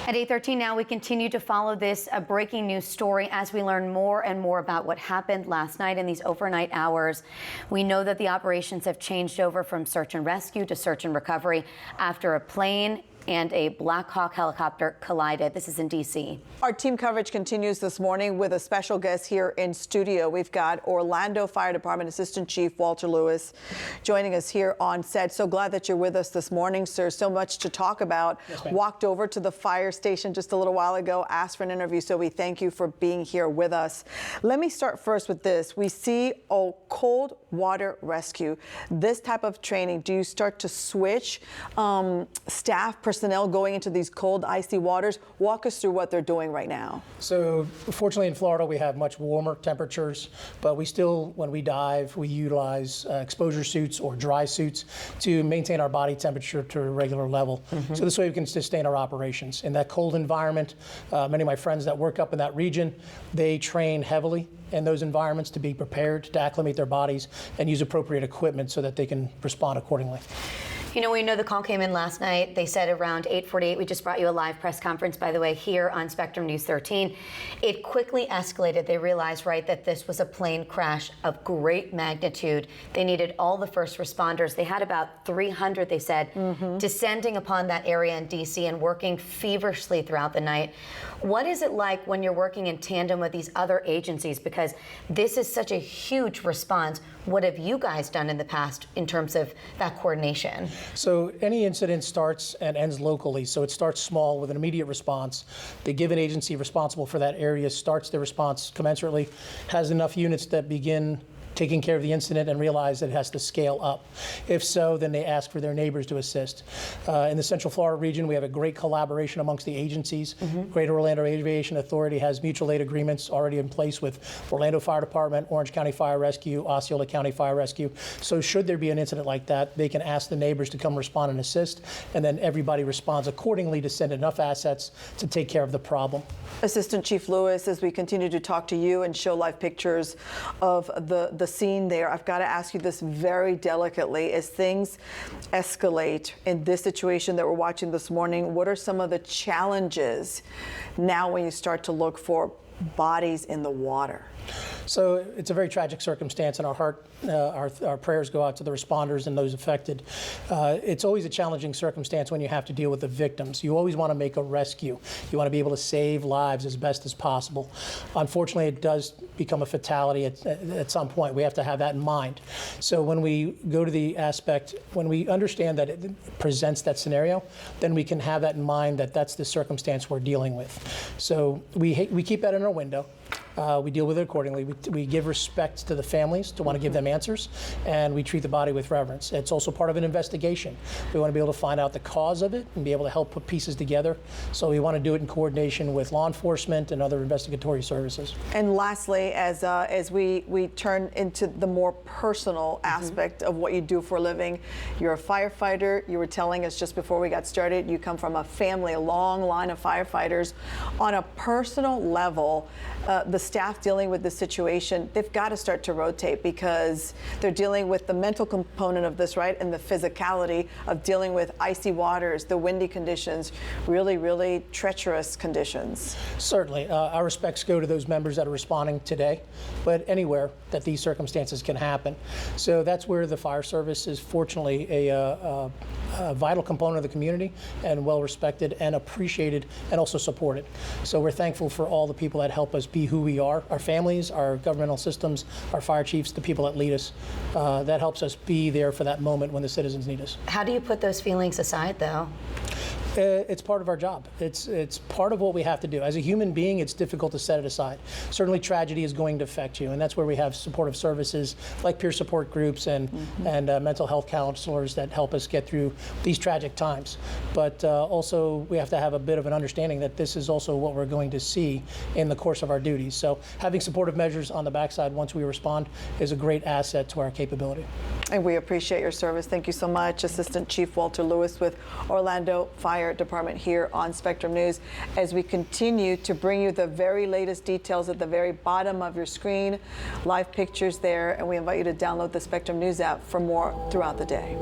At 8:13 now, we continue to follow this breaking news story as we learn more and more about what happened last night in these overnight hours. We know that the operations have changed over from search and rescue to search and recovery after a plane and a Black Hawk helicopter collided. This is in D.C. Our team coverage continues this morning with a special guest here in studio. We've got Orlando Fire Department Assistant Chief Walter Lewis joining us here on set. So glad that you're with us this morning, sir. So much to talk about. Yes, ma'am. Walked over to the fire station just a little while ago, asked for an interview, so we thank you for being here with us. Let me start first with this. We see a cold water rescue. This type of training, do you start to switch staff personnel going into these cold, icy waters? Walk us through what they're doing right now. So fortunately in Florida we have much warmer temperatures, but we still, when we dive, we utilize exposure suits or dry suits to maintain our body temperature to a regular level. So this way we can sustain our operations. In that cold environment, many of my friends that work up in that region, they train heavily in those environments to be prepared to acclimate their bodies and use appropriate equipment so that they can respond accordingly. You know, we know the call came in last night. They said around 8:48. We just brought you a live press conference, by the way, here on Spectrum News 13. It quickly escalated. They realized, right, that this was a plane crash of great magnitude. They needed all the first responders. They had about 300, they said, descending upon that area in D.C. and working feverishly throughout the night. What is it like when you're working in tandem with these other agencies? Because this is such a huge response. What have you guys done in the past in terms of that coordination? So any incident starts and ends locally. So it starts small with an immediate response. The given agency responsible for that area starts their response commensurately, has enough units that begin taking care of the incident and realize that it has to scale up. If so, then they ask for their neighbors to assist. In the Central Florida region, we have a great collaboration amongst the agencies. Greater Orlando Aviation Authority has mutual aid agreements already in place with Orlando Fire Department, Orange County Fire Rescue, Osceola County Fire Rescue. So should there be an incident like that, they can ask the neighbors to come respond and assist, and then everybody responds accordingly to send enough assets to take care of the problem. Assistant Chief Lewis, as we continue to talk to you and show live pictures of the scene there, I've got to ask you this very delicately. As things escalate in this situation that we're watching this morning, what are some of the challenges now when you start to look for bodies in the water? So it's a very tragic circumstance, and our prayers go out to the responders and those affected. It's always a challenging circumstance when you have to deal with the victims. You always want to make a rescue. You want to be able to save lives as best as possible. Unfortunately, it does become a fatality at some point. We have to have that in mind. So when we go to the aspect, when we understand that it presents that scenario, then we can have that in mind that that's the circumstance we're dealing with. So we keep that in our window. We deal with it accordingly. We give respect to the families to want to give them answers, and we treat the body with reverence. It's also part of an investigation. We want to be able to find out the cause of it and be able to help put pieces together. So we want to do it in coordination with law enforcement and other investigatory services. And lastly, as we turn into the more personal aspect of what you do for a living, you're a firefighter. You were telling us just before we got started, you come from a family, a long line of firefighters. On a personal level, the staff dealing with the situation, they've got to start to rotate because they're dealing with the mental component of this, right, and the physicality of dealing with icy waters, the windy conditions, really, really treacherous conditions. Certainly. Our respects go to those members that are responding today, but anywhere that these circumstances can happen. So that's where the fire service is fortunately a vital component of the community and well respected and appreciated and also supported. So we're thankful for all the people that help us be who we are, our families, our governmental systems, our fire chiefs, the people that lead us. That helps us be there for that moment when the citizens need us. How do you put those feelings aside, though? It's part of our job. It's part of what we have to do. As a human being, it's difficult to set it aside. Certainly tragedy is going to affect you, and that's where we have supportive services like peer support groups and mental health counselors that help us get through these tragic times. But also we have to have a bit of an understanding that this is also what we're going to see in the course of our duties. So having supportive measures on the backside once we respond is a great asset to our capability. And we appreciate your service. Thank you so much, Assistant Chief Walter Lewis with Orlando Fire Department here on Spectrum News, as we continue to bring you the very latest details at the very bottom of your screen, live pictures there, and we invite you to download the Spectrum News app for more throughout the day.